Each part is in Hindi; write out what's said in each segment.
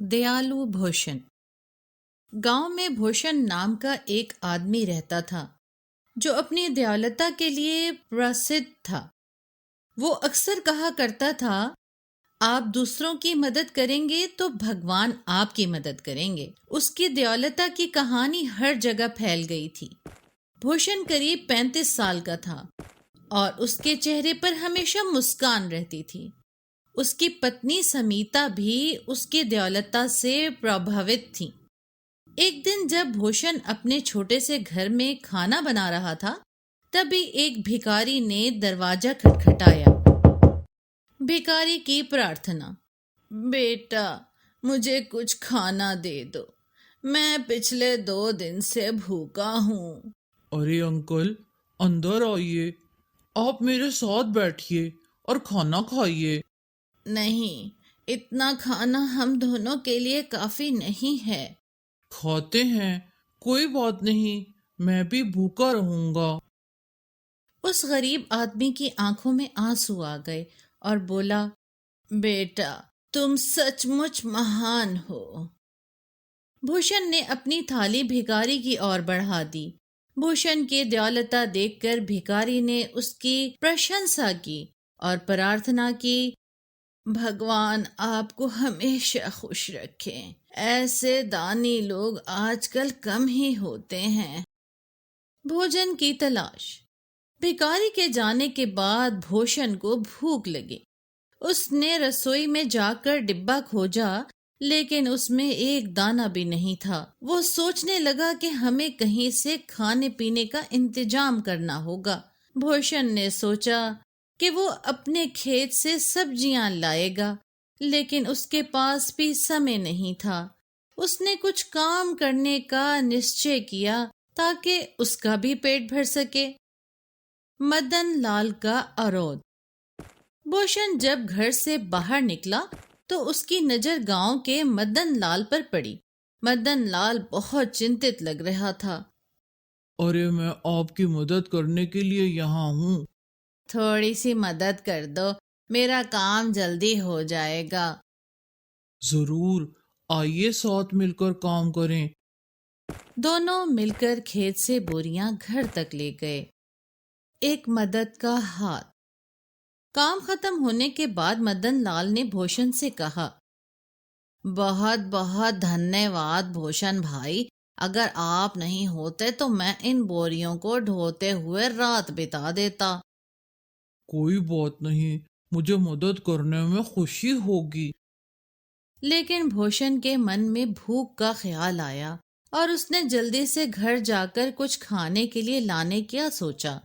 दयालु भूषण। गांव में भूषण नाम का एक आदमी रहता था जो अपनी दयालुता के लिए प्रसिद्ध था। वो अक्सर कहा करता था, आप दूसरों की मदद करेंगे तो भगवान आपकी मदद करेंगे। उसकी दयालुता की कहानी हर जगह फैल गई थी। भूषण करीब 35 साल का था और उसके चेहरे पर हमेशा मुस्कान रहती थी। उसकी पत्नी समीता भी उसकी दयालुता से प्रभावित थी। एक दिन जब भूषण अपने छोटे से घर में खाना बना रहा था, तभी एक भिखारी ने दरवाजा खटखटाया। भिखारी की प्रार्थना, बेटा मुझे कुछ खाना दे दो, मैं पिछले 2 दिन से भूखा हूँ। अरे अंकल, अंदर आइए। आप मेरे साथ बैठिए और खाना खाइए। नहीं, इतना खाना हम दोनों के लिए काफी नहीं है। खाते हैं, कोई बात नहीं, मैं भी भूखा रहूंगा। उस गरीब आदमी की आंखों में आंसू आ गए और बोला, बेटा तुम सचमुच महान हो। भूषण ने अपनी थाली भिखारी की ओर बढ़ा दी। भूषण की दयालुता देखकर भिखारी ने उसकी प्रशंसा की और प्रार्थना की, भगवान आपको हमेशा खुश रखें। ऐसे दानी लोग आजकल कम ही होते हैं। भोजन की तलाश। भिखारी के जाने के बाद भूषण को भूख लगी। उसने रसोई में जाकर डिब्बा खोजा, लेकिन उसमें एक दाना भी नहीं था। वो सोचने लगा कि हमें कहीं से खाने पीने का इंतजाम करना होगा। भूषण ने सोचा कि वो अपने खेत से सब्जियां लाएगा, लेकिन उसके पास भी समय नहीं था। उसने कुछ काम करने का निश्चय किया ताकि उसका भी पेट भर सके। मदन लाल का अवरोध। भूषण जब घर से बाहर निकला तो उसकी नजर गांव के मदन लाल पर पड़ी। मदन लाल बहुत चिंतित लग रहा था। अरे मैं आपकी मदद करने के लिए यहाँ हूँ। थोड़ी सी मदद कर दो, मेरा काम जल्दी हो जाएगा। जरूर, आइए साथ मिलकर काम करें। दोनों मिलकर खेत से बोरियां घर तक ले गए। एक मदद का हाथ। काम खत्म होने के बाद मदन लाल ने भूषण से कहा, बहुत बहुत धन्यवाद भूषण भाई, अगर आप नहीं होते तो मैं इन बोरियों को ढोते हुए रात बिता देता। कोई बात नहीं, मुझे मदद करने में खुशी होगी। लेकिन भूषण के मन में भूख का ख्याल आया और उसने जल्दी से घर जाकर कुछ खाने के लिए लाने का सोचा।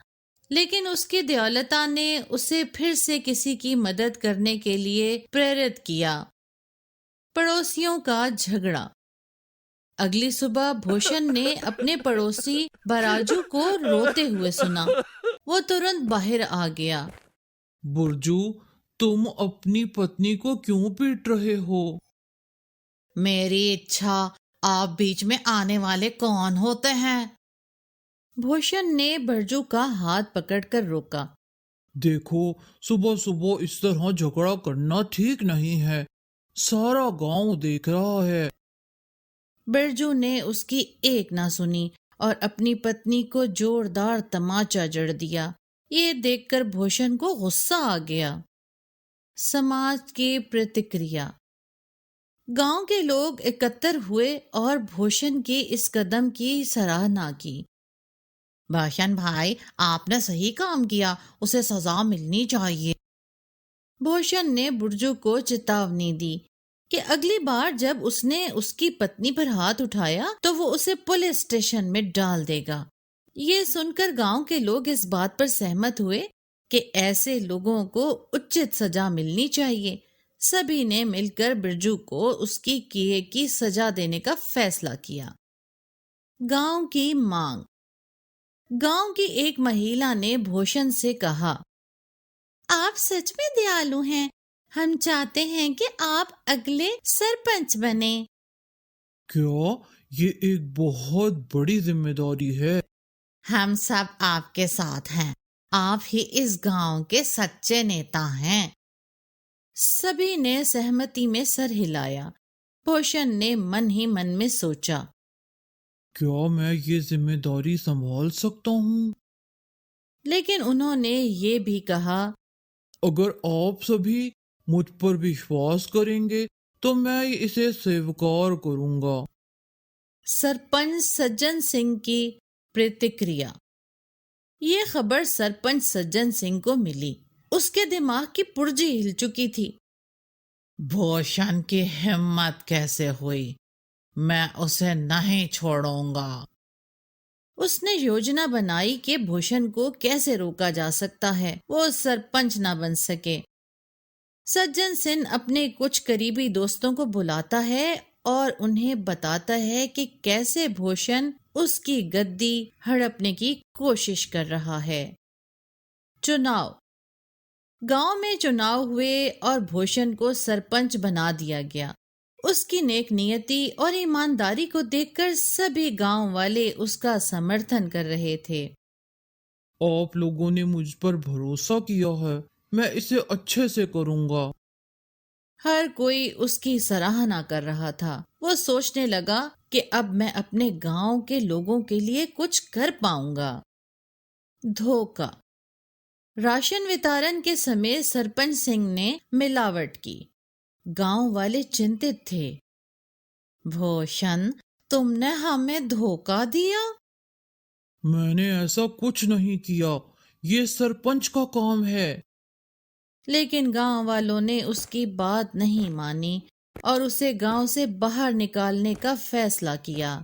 लेकिन उसकी दयालुता ने उसे फिर से किसी की मदद करने के लिए प्रेरित किया। पड़ोसियों का झगड़ा। अगली सुबह भूषण ने अपने पड़ोसी बराजू को रोते हुए सुना। वो तुरंत बाहर आ गया। बुर्जू, तुम अपनी पत्नी को क्यों पीट रहे हो? मेरी इच्छा, आप बीच में आने वाले कौन होते हैं? भूषण ने बरजू का हाथ पकड़कर रोका। देखो, सुबह सुबह इस तरह झगड़ा करना ठीक नहीं है। सारा गांव देख रहा है। बिरजू ने उसकी एक ना सुनी और अपनी पत्नी को जोरदार तमाचा जड़ दिया। ये देखकर भूषण को गुस्सा आ गया। समाज की प्रतिक्रिया। गांव के लोग एकत्र हुए और भूषण के इस कदम की सराहना की। भूषण भाई, आपने सही काम किया, उसे सजा मिलनी चाहिए। भूषण ने बुर्जू को चेतावनी दी कि अगली बार जब उसने उसकी पत्नी पर हाथ उठाया तो वो उसे पुलिस स्टेशन में डाल देगा। ये सुनकर गांव के लोग इस बात पर सहमत हुए कि ऐसे लोगों को उचित सजा मिलनी चाहिए। सभी ने मिलकर बिरजू को उसकी किए की सजा देने का फैसला किया। गांव की मांग। गांव की एक महिला ने भूषण से कहा, आप सच में दयालु हैं, हम चाहते हैं कि आप अगले सरपंच बने। क्या? ये एक बहुत बड़ी जिम्मेदारी है। हम सब आपके साथ हैं, आप ही इस गांव के सच्चे नेता हैं। सभी ने सहमति में सर हिलाया। भूषण ने मन ही मन में सोचा। क्या मैं ये जिम्मेदारी संभाल सकता हूँ? लेकिन उन्होंने ये भी कहा, अगर आप सभी मुझ पर विश्वास करेंगे तो मैं इसे स्वीकार करूँगा। सरपंच सज्जन सिंह की प्रतिक्रिया। ये खबर सरपंच सज्जन सिंह को मिली। उसके दिमाग की पुर्जी हिल चुकी थी। भूषण की हिम्मत कैसे हुई? मैं उसे नहीं छोड़ूंगा। उसने योजना बनाई कि भूषण को कैसे रोका जा सकता है, वो सरपंच ना बन सके। सज्जन सिंह अपने कुछ करीबी दोस्तों को बुलाता है और उन्हें बताता है कि कैसे भूषण उसकी गद्दी हड़पने की कोशिश कर रहा है। चुनाव। गांव में चुनाव हुए और भूषण को सरपंच बना दिया गया। उसकी नेक नियति और ईमानदारी को देखकर सभी गांव वाले उसका समर्थन कर रहे थे। आप लोगों ने मुझ पर भरोसा किया है, मैं इसे अच्छे से करूँगा। हर कोई उसकी सराहना कर रहा था। वो सोचने लगा कि अब मैं अपने गांव के लोगों के लिए कुछ कर पाऊंगा। धोखा। राशन वितरण के समय सरपंच सिंह ने मिलावट की। गांव वाले चिंतित थे। भूषण, तुमने हमें धोखा दिया। मैंने ऐसा कुछ नहीं किया, ये सरपंच का काम है। लेकिन गांव वालों ने उसकी बात नहीं मानी और उसे गांव से बाहर निकालने का फैसला किया।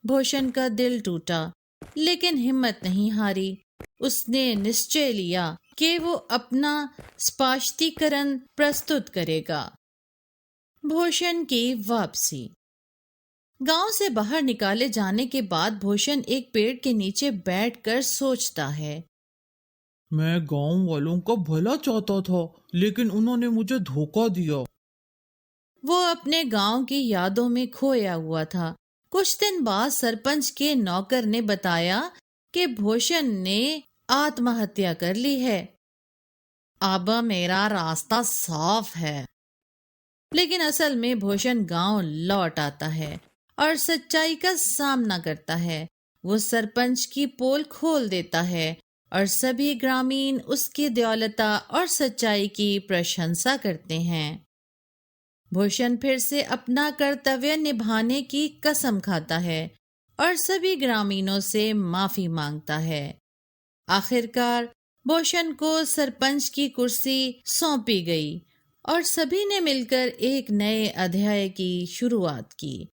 भूषण का दिल टूटा, लेकिन हिम्मत नहीं हारी। उसने निश्चय लिया कि वो अपना स्पष्टीकरण प्रस्तुत करेगा। भूषण की वापसी। गांव से बाहर निकाले जाने के बाद भूषण एक पेड़ के नीचे बैठकर सोचता है। मैं गांव वालों का भला चाहता था, लेकिन उन्होंने मुझे धोखा दिया। वो अपने गांव की यादों में खोया हुआ था। कुछ दिन बाद सरपंच के नौकर ने बताया कि भूषण ने आत्महत्या कर ली है। अब मेरा रास्ता साफ है। लेकिन असल में भूषण गांव लौट आता है और सच्चाई का सामना करता है। वो सरपंच की पोल खोल देता है और सभी ग्रामीण उसकी दयालुता और सच्चाई की प्रशंसा करते हैं। भूषण फिर से अपना कर्तव्य निभाने की कसम खाता है और सभी ग्रामीणों से माफी मांगता है। आखिरकार भूषण को सरपंच की कुर्सी सौंपी गई और सभी ने मिलकर एक नए अध्याय की शुरुआत की।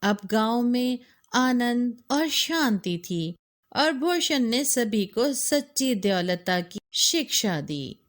अब गांव में आनंद और शांति थी और भूषण ने सभी को सच्ची दयालुता की शिक्षा दी।